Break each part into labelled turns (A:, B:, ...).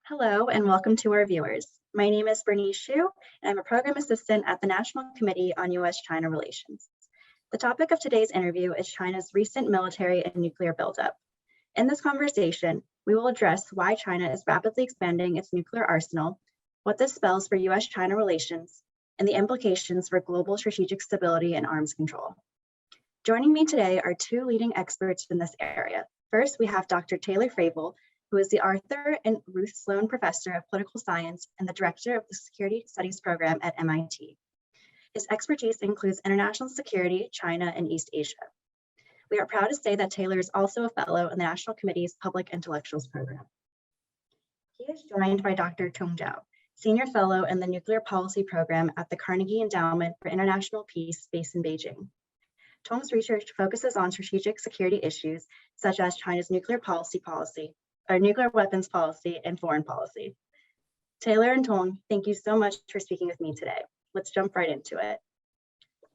A: Hello and welcome to our viewers. My name is Bernice Xu, and I'm a program assistant at the National Committee on U.S. China Relations. The topic of today's interview is China's recent military and nuclear buildup. In this conversation, we will address why China is rapidly expanding its nuclear arsenal, what this spells for U.S. China relations, and the implications for global strategic stability and arms control. Joining me today are two leading experts in this area. First, we have Dr. Taylor Fravel, who is the Arthur and Ruth Sloan Professor of Political Science and the Director of the Security Studies Program at MIT. His expertise includes international security, China, and East Asia. We are proud to say that Taylor is also a fellow in the National Committee's Public Intellectuals Program. He is joined by Dr. Tong Zhao, Senior Fellow in the Nuclear Policy Program at the Carnegie Endowment for International Peace based in Beijing. Tong's research focuses on strategic security issues such as China's nuclear weapons policy, and foreign policy. Taylor and Tong, thank you so much for speaking with me today. Let's jump right into it.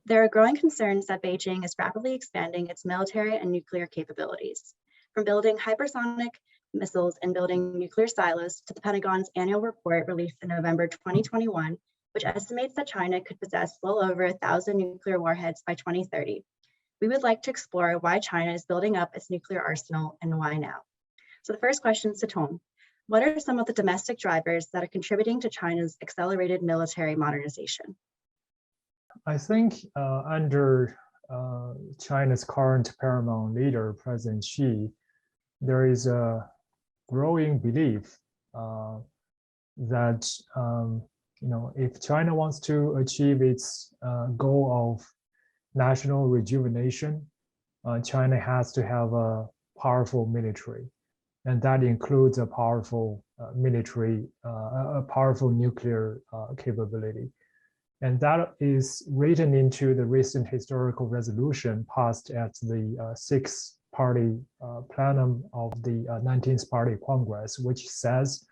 A: There are growing concerns that Beijing is rapidly expanding its military and nuclear capabilities, from building hypersonic missiles and building nuclear silos to the Pentagon's annual report released in November 2021, which estimates that China could possess well over 1,000 nuclear warheads by 2030. We would like to explore why China is building up its nuclear arsenal and why now. So the first question is to Tong. What are some of the domestic drivers that are contributing to China's accelerated military modernization?
B: I think under China's current paramount leader, President Xi, there is a growing belief that if China wants to achieve its goal of national rejuvenation, China has to have a powerful military. And that includes a powerful powerful nuclear capability. And that is written into the recent historical resolution passed at the sixth party plenum of the 19th Party Congress, which says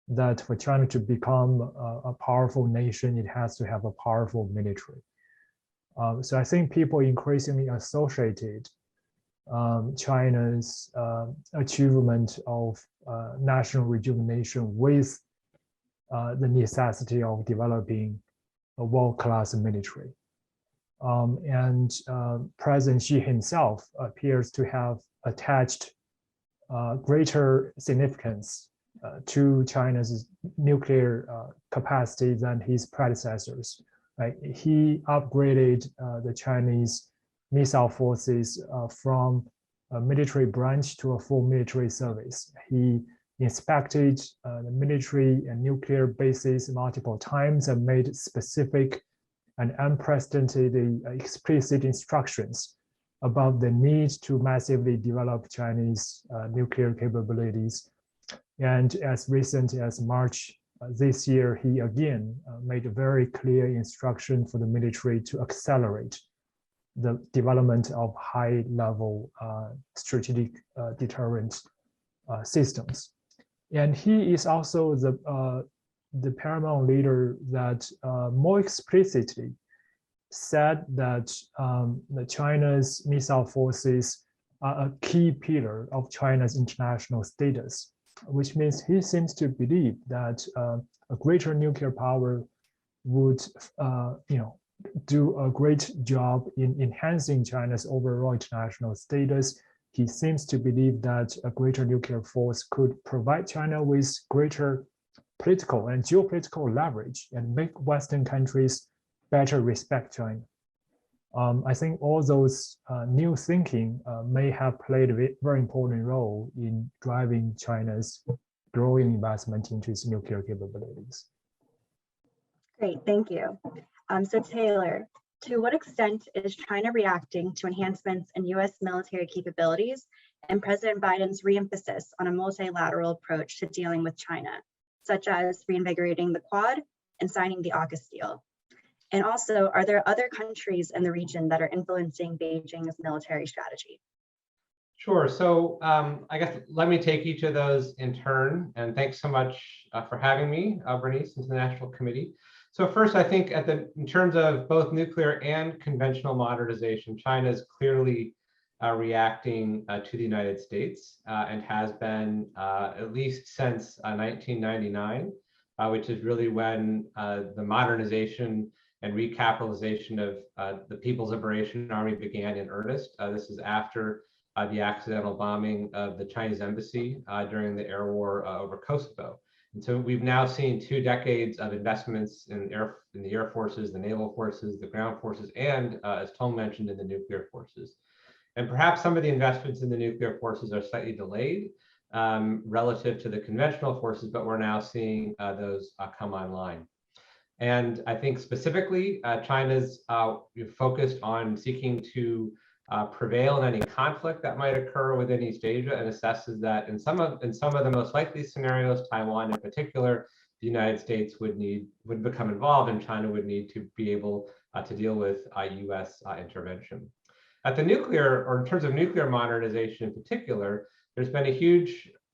B: that for China to become a powerful nation, it has to have a powerful military. So I think people increasingly associated China's achievement of national rejuvenation with the necessity of developing a world-class military. President Xi himself appears to have attached greater significance to China's nuclear capacity than his predecessors. He upgraded the Chinese missile forces from a military branch to a full military service. He inspected the military and nuclear bases multiple times and made specific and unprecedented explicit instructions about the need to massively develop Chinese nuclear capabilities. And as recent as March this year, he again made a very clear instruction for the military to accelerate the development of high-level strategic deterrent systems. And he is also the paramount leader that more explicitly said that China's missile forces are a key pillar of China's international status, which means he seems to believe that a greater nuclear power would do a great job in enhancing China's overall international status. He seems to believe that a greater nuclear force could provide China with greater political and geopolitical leverage and make Western countries better respect China. I think all those new thinking may have played a very important role in driving China's growing investment into its nuclear capabilities.
A: Great, thank you. So Taylor, to what extent is China reacting to enhancements in U.S. military capabilities and President Biden's reemphasis on a multilateral approach to dealing with China, such as reinvigorating the Quad and signing the AUKUS deal? And also, are there other countries in the region that are influencing Beijing's military strategy?
C: Sure. So I guess let me take each of those in turn. And thanks so much for having me, Bernice, into the National Committee. So first, I think in terms of both nuclear and conventional modernization, China is clearly reacting to the United States and has been at least since 1999, which is really when the modernization and recapitalization of the People's Liberation Army began in earnest. This is after the accidental bombing of the Chinese embassy during the air war over Kosovo. And so we've now seen 2 decades of investments in the air forces, the naval forces, the ground forces, and as Tong mentioned, in the nuclear forces. And perhaps some of the investments in the nuclear forces are slightly delayed relative to the conventional forces, but we're now seeing those come online. And I think specifically, China's focused on seeking to prevail in any conflict that might occur within East Asia, and assesses that in some of the most likely scenarios, Taiwan in particular, the United States would become involved, and China would need to be able to deal with U.S. intervention. At the nuclear, or in terms of nuclear modernization in particular, there's been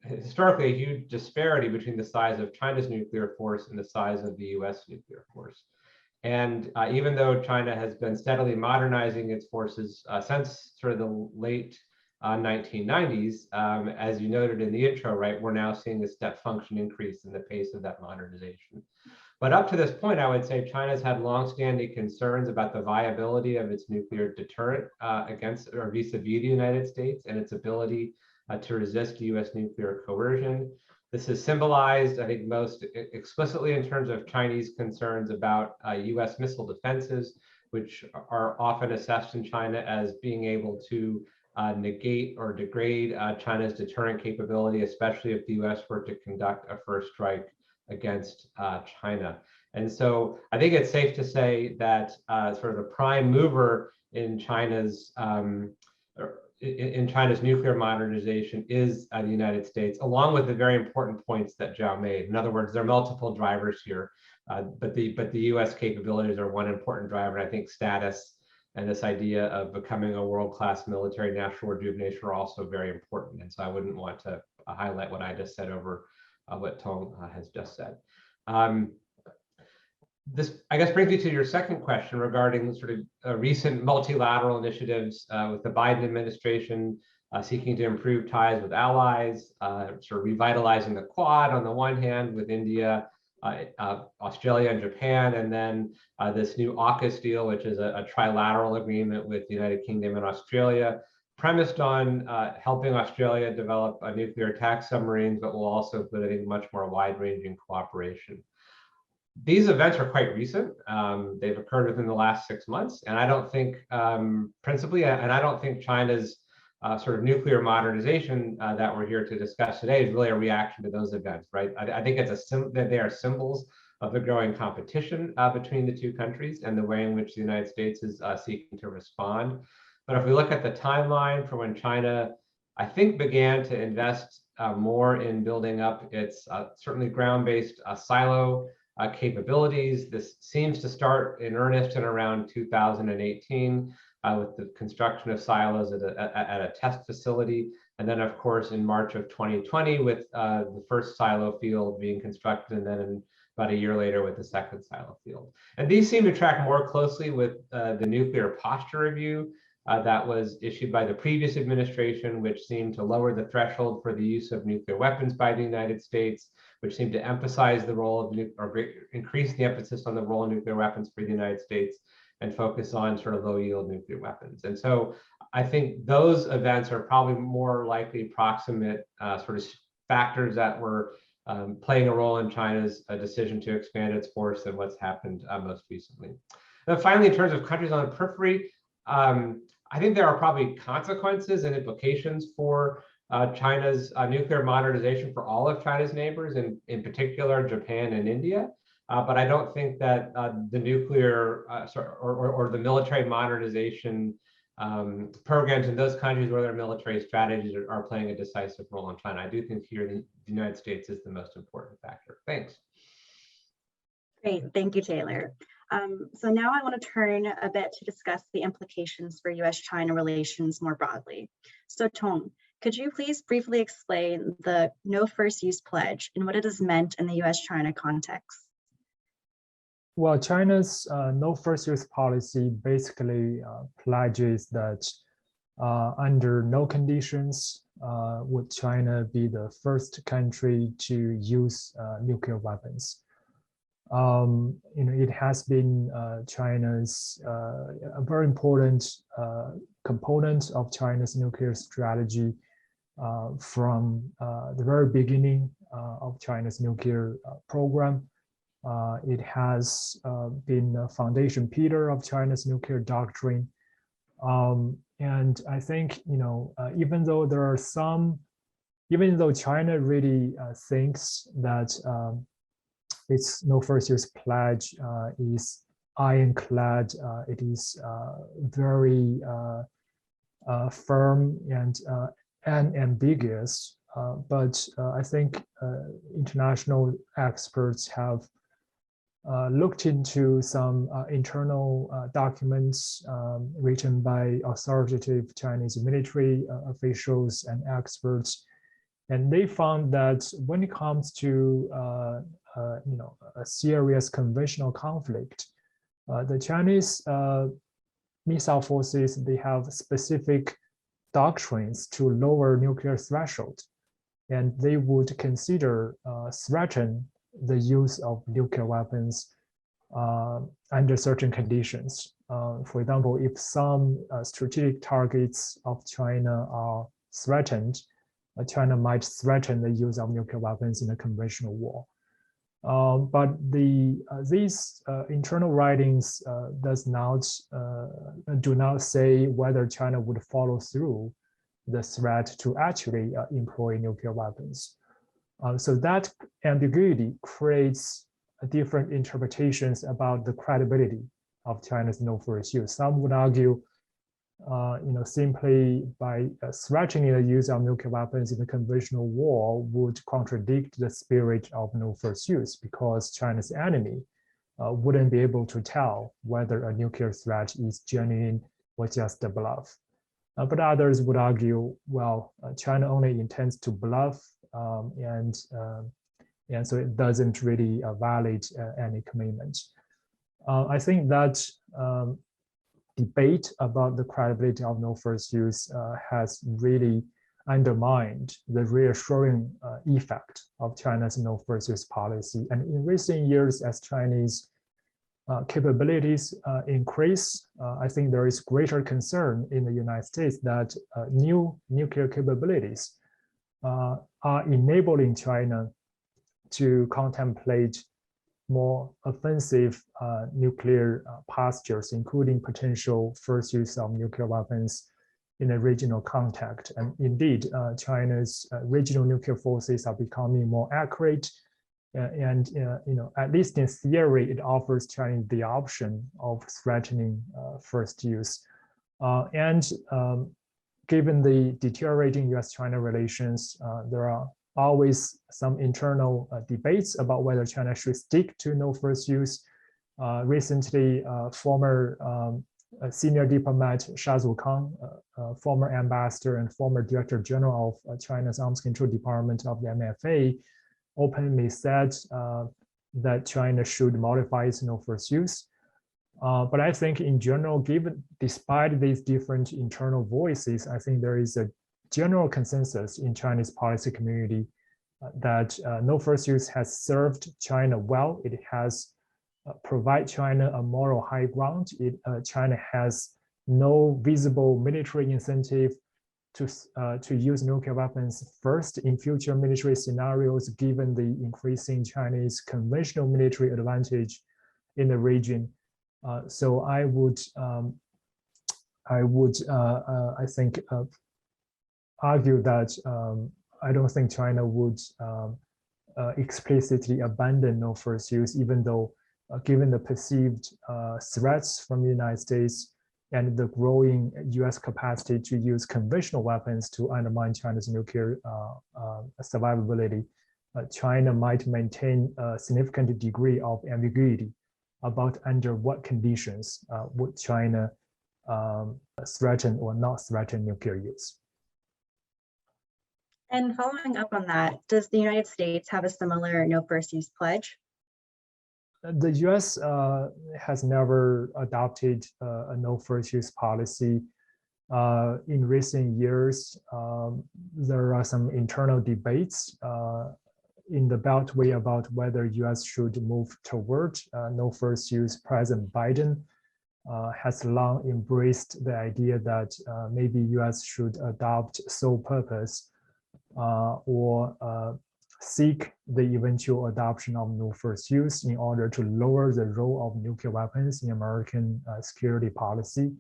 C: historically a huge disparity between the size of China's nuclear force and the size of the U.S. nuclear force. And even though China has been steadily modernizing its forces since sort of the late 1990s, as you noted in the intro, right, we're now seeing a step function increase in the pace of that modernization. But up to this point, I would say China's had longstanding concerns about the viability of its nuclear deterrent against or vis-a-vis the United States and its ability to resist U.S. nuclear coercion. This is symbolized, I think, most explicitly in terms of Chinese concerns about U.S. missile defenses, which are often assessed in China as being able to negate or degrade China's deterrent capability, especially if the U.S. were to conduct a first strike against China. And so I think it's safe to say that sort of the prime mover in China's nuclear modernization is the United States, along with the very important points that Zhao made. In other words, there are multiple drivers here, but the U.S. capabilities are one important driver. And I think status and this idea of becoming a world-class military national rejuvenation are also very important. And so I wouldn't want to highlight what I just said over what Tong has just said. This, I guess, brings me to your second question regarding sort of recent multilateral initiatives with the Biden administration seeking to improve ties with allies, sort of revitalizing the Quad on the one hand with India, Australia and Japan, and then this new AUKUS deal, which is a trilateral agreement with the United Kingdom and Australia, premised on helping Australia develop nuclear attack submarines, but will also include, I think, much more wide-ranging cooperation. These events are quite recent. They've occurred within the last 6 months, and I don't think, principally, and I don't think China's sort of nuclear modernization that we're here to discuss today is really a reaction to those events, right? I think it's that they are symbols of the growing competition between the two countries and the way in which the United States is seeking to respond. But if we look at the timeline for when China, I think, began to invest more in building up its certainly ground-based silo capabilities, this seems to start in earnest in around 2018 with the construction of silos at a test facility. And then, of course, in March of 2020 with the first silo field being constructed, and then about a year later with the second silo field. And these seem to track more closely with the nuclear posture review that was issued by the previous administration, which seemed to lower the threshold for the use of nuclear weapons by the United States, which seemed to emphasize the role of increase the emphasis on the role of nuclear weapons for the United States and focus on sort of low yield nuclear weapons. And so I think those events are probably more likely proximate sort of factors that were playing a role in China's decision to expand its force than what's happened most recently. And finally, in terms of countries on the periphery, I think there are probably consequences and implications for China's nuclear modernization for all of China's neighbors, and in particular Japan and India. But I don't think that the nuclear or the military modernization programs in those countries where their military strategies are playing a decisive role in China. I do think here the United States is the most important factor. Thanks.
A: Great, thank you, Taylor. So now I want to turn a bit to discuss the implications for U.S.-China relations more broadly. So Tong, could you please briefly explain the No First Use Pledge and what it has meant in the U.S.-China context?
B: Well, China's no first use policy basically pledges that Under no conditions would China be the first country to use nuclear weapons. It has been China's a very important component of China's nuclear strategy from the very beginning of China's nuclear program. It has been a foundation pillar of China's nuclear doctrine. And I think, even though China really thinks that its no first use pledge is ironclad, it is very firm and unambiguous. But I think international experts have looked into some internal documents written by authoritative Chinese military officials and experts, and they found that when it comes to a serious conventional conflict, the Chinese missile forces, they have specific doctrines to lower nuclear threshold, and they would consider threaten the use of nuclear weapons under certain conditions. For example, if some strategic targets of China are threatened, China might threaten the use of nuclear weapons in a conventional war. But these internal writings do not say whether China would follow through the threat to actually employ nuclear weapons. So that ambiguity creates different interpretations about the credibility of China's no first use. Some would argue, simply by threatening the use of nuclear weapons in a conventional war would contradict the spirit of no first use, because China's enemy wouldn't be able to tell whether a nuclear threat is genuine or just a bluff. But others would argue, well, China only intends to bluff, and so it doesn't really validate any commitment. I think that debate about the credibility of no first use has really undermined the reassuring effect of China's no first use policy. And in recent years, as Chinese capabilities increase, I think there is greater concern in the United States that new nuclear capabilities are enabling China to contemplate more offensive nuclear postures, including potential first use of nuclear weapons in a regional context. And indeed, China's regional nuclear forces are becoming more accurate. And at least in theory, it offers China the option of threatening first use. Given the deteriorating U.S.-China relations, there are always some internal debates about whether China should stick to no first use. Recently, former senior diplomat Sha Zukang, former ambassador and former director general of China's Arms Control Department of the MFA, openly said that China should modify its no first use. But I think in general, despite these different internal voices, I think there is a general consensus in Chinese policy community that no first use has served China well. It has provided China a moral high ground. China has no visible military incentive to use nuclear weapons first in future military scenarios, given the increasing Chinese conventional military advantage in the region. So I think argue that I don't think China would explicitly abandon no first use, even though given the perceived threats from the United States and the growing US capacity to use conventional weapons to undermine China's nuclear survivability, China might maintain a significant degree of ambiguity about under what conditions would China threaten or not threaten nuclear use.
A: And following up on that, does the United States have a similar no first use pledge?
B: The US has never adopted a no first use policy. In recent years, there are some internal debates in the Beltway about whether U.S. should move toward no first use. President Biden has long embraced the idea that maybe U.S. should adopt sole purpose or seek the eventual adoption of no first use in order to lower the role of nuclear weapons in American security policy.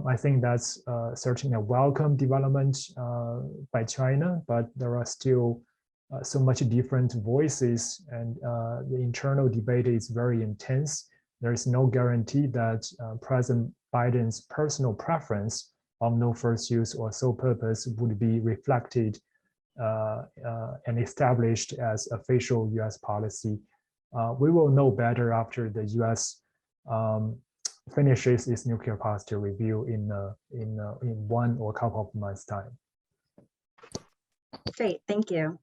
B: I think that's certainly a welcome development by China, but there are still so much different voices, and the internal debate is very intense. There is no guarantee that President Biden's personal preference of no first use or sole purpose would be reflected and established as official U.S. policy. We will know better after the U.S. Finishes its nuclear posture review in one or a couple of months' time.
A: Great, thank you.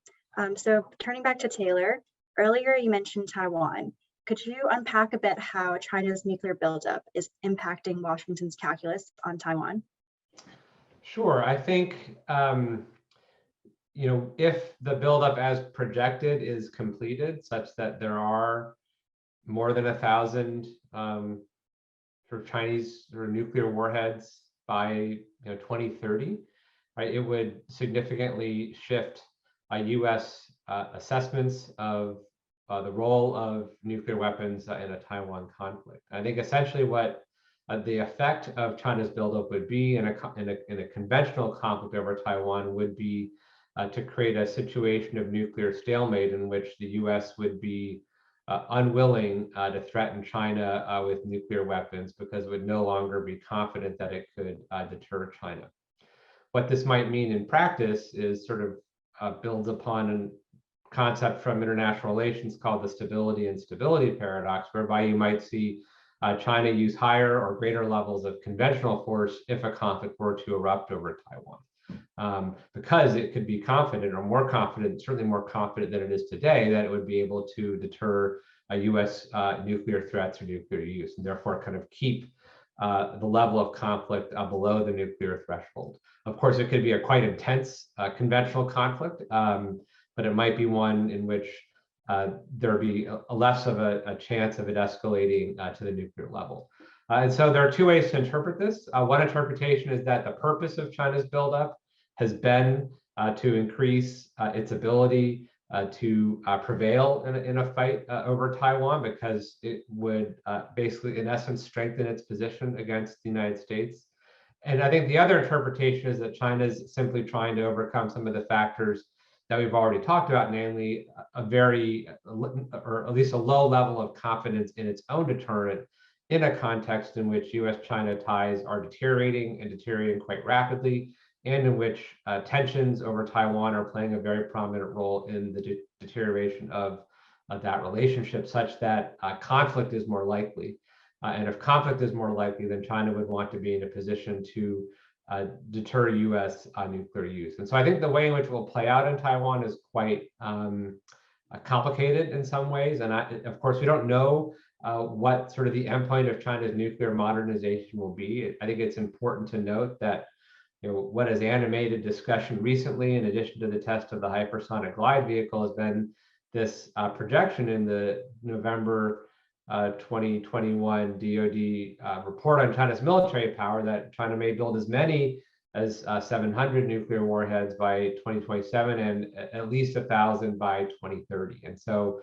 A: So turning back to Taylor, earlier you mentioned Taiwan. Could you unpack a bit how China's nuclear buildup is impacting Washington's calculus on Taiwan?
C: Sure. I think if the buildup as projected is completed, such that there are more than 1,000 sort of Chinese or nuclear warheads by 2030, right? It would significantly shift U.S. assessments of the role of nuclear weapons in a Taiwan conflict. I think essentially what the effect of China's buildup would be in a conventional conflict over Taiwan would be to create a situation of nuclear stalemate in which the U.S. would be unwilling to threaten China with nuclear weapons because it would no longer be confident that it could deter China. What this might mean in practice is sort of builds upon a concept from international relations called the stability and stability paradox, whereby you might see China use higher or greater levels of conventional force if a conflict were to erupt over Taiwan. Because it could be confident or more confident, certainly more confident than it is today, that it would be able to deter U.S. nuclear threats or nuclear use, and therefore kind of keep the level of conflict below the nuclear threshold. Of course, it could be a quite intense conventional conflict, but it might be one in which there would be less of a chance of it escalating to the nuclear level. And so there are two ways to interpret this. One interpretation is that the purpose of China's buildup has been to increase its ability to prevail in a fight over Taiwan, because it would basically, in essence, strengthen its position against the United States. And I think the other interpretation is that China is simply trying to overcome some of the factors that we've already talked about, namely a very, or at least a low level of confidence in its own deterrent in a context in which U.S.-China ties are deteriorating and deteriorating quite rapidly, and in which tensions over Taiwan are playing a very prominent role in the deterioration of that relationship, such that conflict is more likely. And if conflict is more likely, then China would want to be in a position to deter U.S. Nuclear use. And so I think the way in which it will play out in Taiwan is quite complicated in some ways. And of course, we don't know what sort of the endpoint of China's nuclear modernization will be. I think it's important to note that what has animated discussion recently, in addition to the test of the hypersonic glide vehicle, has been this projection in the November 2021 DoD report on China's military power that China may build as many as 700 nuclear warheads by 2027 and at least 1,000 by 2030. And so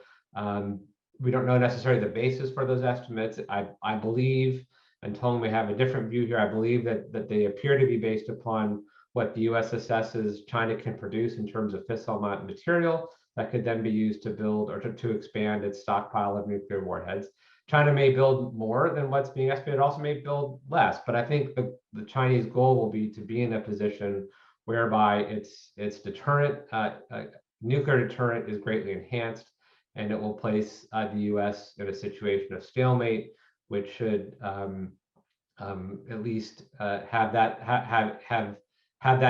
C: we don't know necessarily the basis for those estimates. I believe, and Tong may have a different view here, I believe that they appear to be based upon what the U.S. assesses China can produce in terms of fissile material that could then be used to build or to expand its stockpile of nuclear warheads. China may build more than what's being estimated, also may build less, but I think the Chinese goal will be to be in a position whereby its deterrent, nuclear deterrent is greatly enhanced, and it will place the U.S. in a situation of stalemate, which should at least have that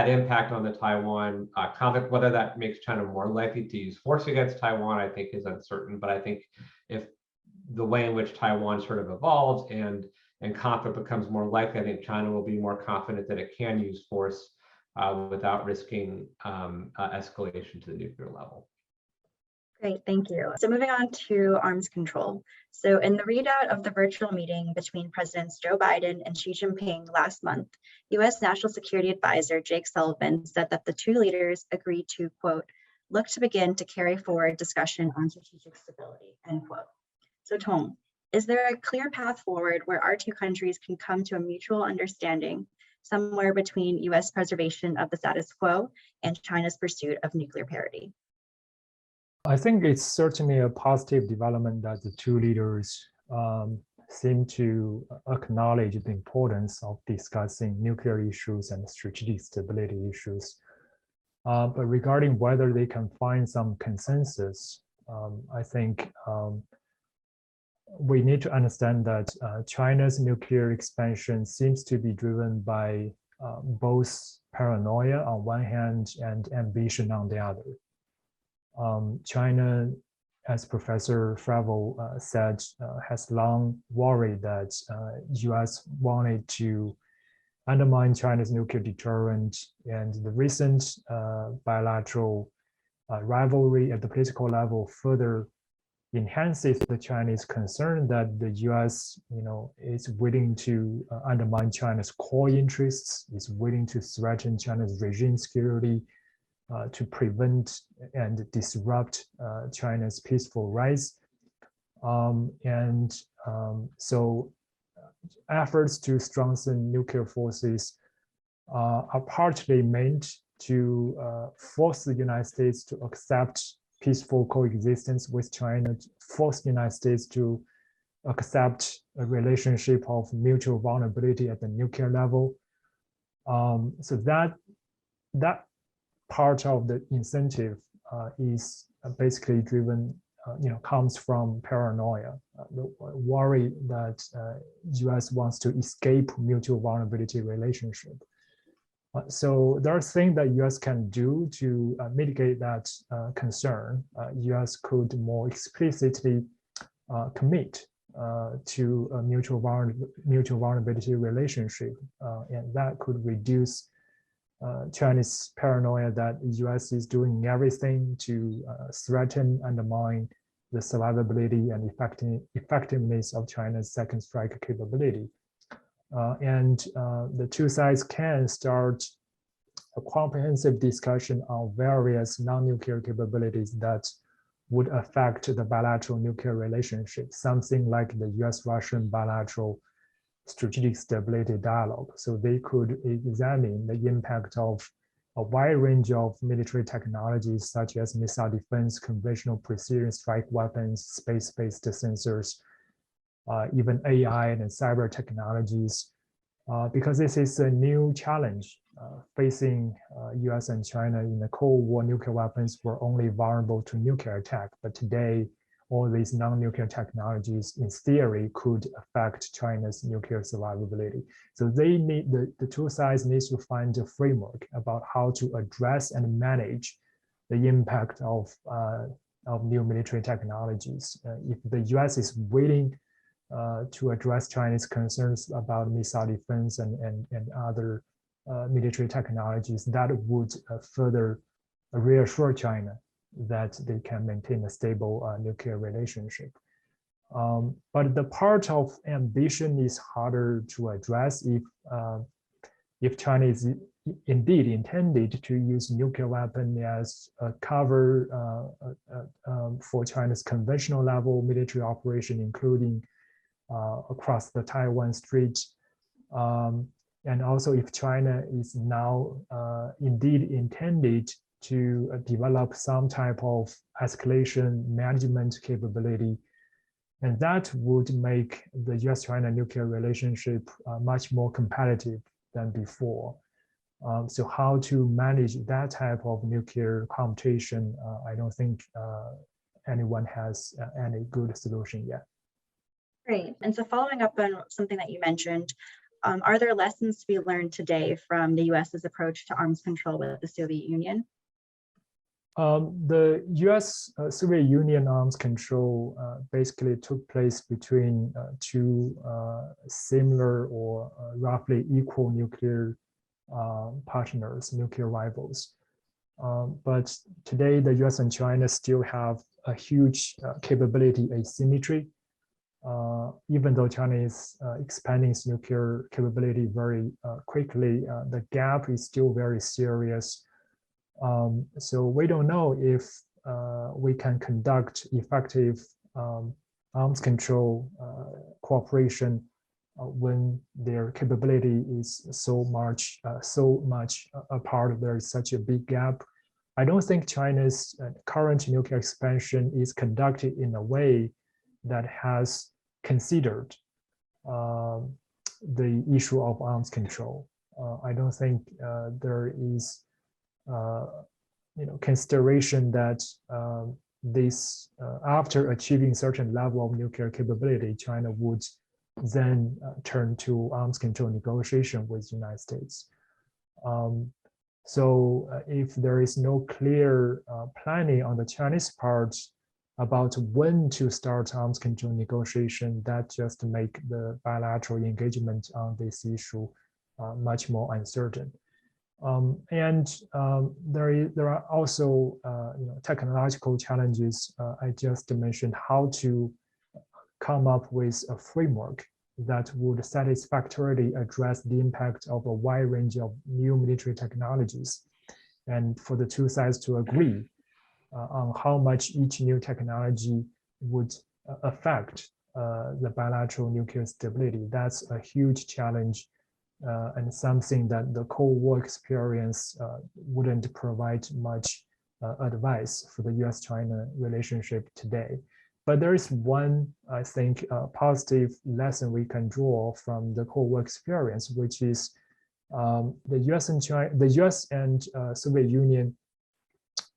C: impact on the Taiwan conflict. Whether that makes China more likely to use force against Taiwan, I think is uncertain. But I think if the way in which Taiwan sort of evolves and and conflict becomes more likely, I think China will be more confident that it can use force without risking escalation to the nuclear level.
A: Great, thank you. So moving on to arms control. So in the readout of the virtual meeting between Presidents Joe Biden and Xi Jinping last month, U.S. National Security Advisor Jake Sullivan said that the two leaders agreed to, quote, look to begin to carry forward discussion on strategic stability, end quote. So Tong, is there a clear path forward where our two countries can come to a mutual understanding somewhere between U.S. preservation of the status quo and China's pursuit of nuclear parity?
B: I think it's certainly a positive development that the two leaders seem to acknowledge the importance of discussing nuclear issues and strategic stability issues. But regarding whether they can find some consensus, I think we need to understand that China's nuclear expansion seems to be driven by both paranoia on one hand and ambition on the other. China, as Professor Fravel said, has long worried that U.S. wanted to undermine China's nuclear deterrent, and the recent bilateral rivalry at the political level further enhances the Chinese concern that the U.S. is willing to undermine China's core interests, is willing to threaten China's regime security, to prevent and disrupt China's peaceful rise. So efforts to strengthen nuclear forces are partly meant to force the United States to accept peaceful coexistence with China, to force the United States to accept a relationship of mutual vulnerability at the nuclear level. So that part of the incentive is basically driven, comes from paranoia, the worry that U.S. wants to escape mutual vulnerability relationship. So there are things that U.S. can do to mitigate that concern. U.S. could more explicitly commit to a mutual vulnerability relationship, and that could reduce Chinese paranoia that the U.S. is doing everything to threaten, undermine the survivability and effectiveness of China's second strike capability. The two sides can start a comprehensive discussion on various non-nuclear capabilities that would affect the bilateral nuclear relationship, something like the U.S.-Russian bilateral strategic stability dialogue. So they could examine the impact of a wide range of military technologies such as missile defense, conventional precision strike weapons, space-based sensors, even AI and cyber technologies, because this is a new challenge facing US and China. In the Cold War, nuclear weapons were only vulnerable to nuclear attack, but today, all these non-nuclear technologies, in theory, could affect China's nuclear survivability. So they need the two sides need to find a framework about how to address and manage the impact of new military technologies. If the US is willing to address Chinese concerns about missile defense and other military technologies, that would further reassure China that they can maintain a stable nuclear relationship. But the part of ambition is harder to address if China is indeed intended to use nuclear weapon as a cover for China's conventional level military operation, including across the Taiwan Strait. And also if China is now indeed intended to develop some type of escalation management capability, and that would make the US-China nuclear relationship much more competitive than before. So how to manage that type of nuclear competition, I don't think anyone has any good solution yet.
A: Great. And so following up on something that you mentioned, are there lessons to be learned today from the US's approach to arms control with the Soviet Union?
B: The U.S. Soviet Union arms control basically took place between two similar or roughly equal nuclear partners, nuclear rivals. But today, the U.S. and China still have a huge capability asymmetry. Even though China is expanding its nuclear capability very quickly, the gap is still very serious. So we don't know if we can conduct effective arms control cooperation when their capability is so much apart. There is such a big gap. I don't think China's current nuclear expansion is conducted in a way that has considered the issue of arms control. I don't think there is consideration that this after achieving certain level of nuclear capability, China would then turn to arms control negotiation with the United States. So if there is no clear planning on the Chinese part about when to start arms control negotiation, that just make the bilateral engagement on this issue much more uncertain. There are also technological challenges. I just mentioned how to come up with a framework that would satisfactorily address the impact of a wide range of new military technologies, and for the two sides to agree on how much each new technology would affect the bilateral nuclear stability. That's a huge challenge and something that the Cold War experience wouldn't provide much advice for the U.S.-China relationship today. But there is one, I think, positive lesson we can draw from the Cold War experience, which is the U.S. and Soviet Union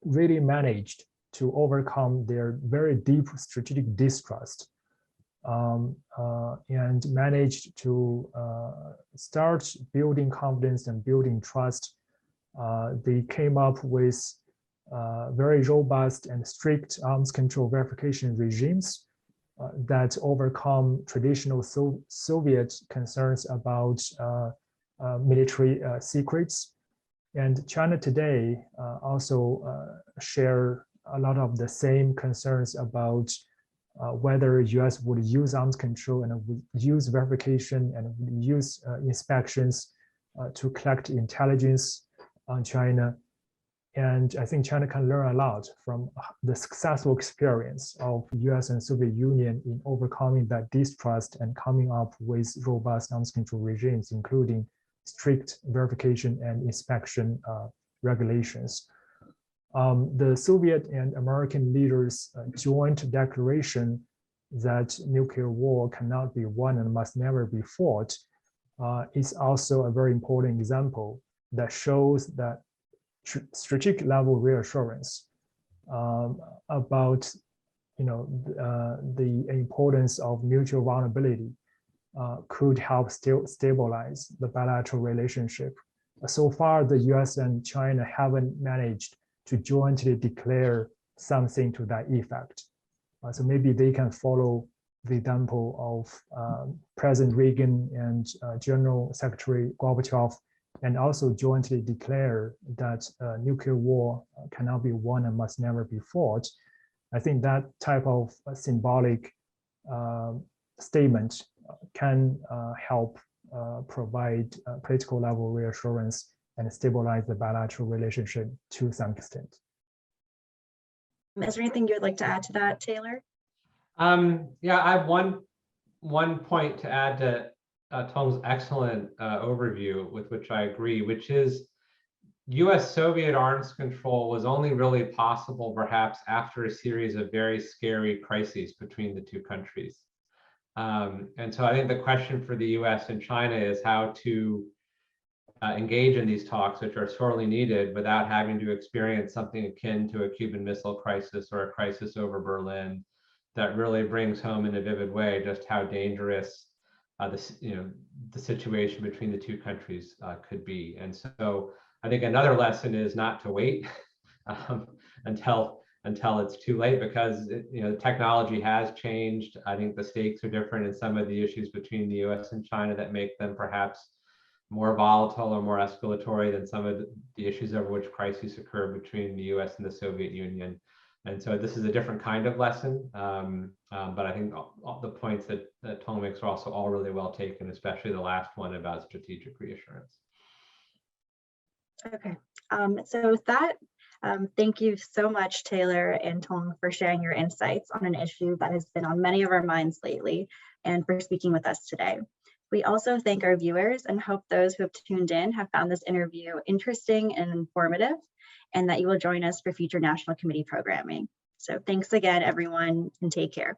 B: really managed to overcome their very deep strategic distrust and managed to start building confidence and building trust. They came up with very robust and strict arms control verification regimes that overcome traditional Soviet concerns about military secrets. And China today also share a lot of the same concerns about whether US would use arms control and would use verification and would use inspections to collect intelligence on China. And I think China can learn a lot from the successful experience of US and Soviet Union in overcoming that distrust and coming up with robust arms control regimes, including strict verification and inspection regulations. The Soviet and American leaders' joint declaration that nuclear war cannot be won and must never be fought is also a very important example that shows that strategic level reassurance about the importance of mutual vulnerability could help still stabilize the bilateral relationship. So far, the US and China haven't managed to jointly declare something to that effect. So maybe they can follow the example of President Reagan and General Secretary Gorbachev, and also jointly declare that nuclear war cannot be won and must never be fought. I think that type of symbolic statement can help provide political level reassurance and stabilize the bilateral relationship to some extent.
A: Is there anything you would like to add to that, Taylor?
C: Yeah, I have one point to add to Tong's excellent overview, with which I agree, which is US-Soviet arms control was only really possible perhaps after a series of very scary crises between the two countries. And so I think the question for the US and China is how to engage in these talks, which are sorely needed, without having to experience something akin to a Cuban Missile Crisis or a crisis over Berlin, that really brings home in a vivid way just how dangerous the situation between the two countries could be. And so I think another lesson is not to wait, until it's too late, because the technology has changed. I think the stakes are different in some of the issues between the U.S. and China that make them perhaps more volatile or more escalatory than some of the issues over which crises occurred between the U.S. and the Soviet Union. And so this is a different kind of lesson, but I think all the points that Tong makes are also all really well taken, especially the last one about strategic reassurance.
A: Okay, so with that, thank you so much, Taylor and Tong, for sharing your insights on an issue that has been on many of our minds lately, and for speaking with us today. We also thank our viewers and hope those who have tuned in have found this interview interesting and informative, and that you will join us for future National Committee programming. So thanks again, everyone, and take care.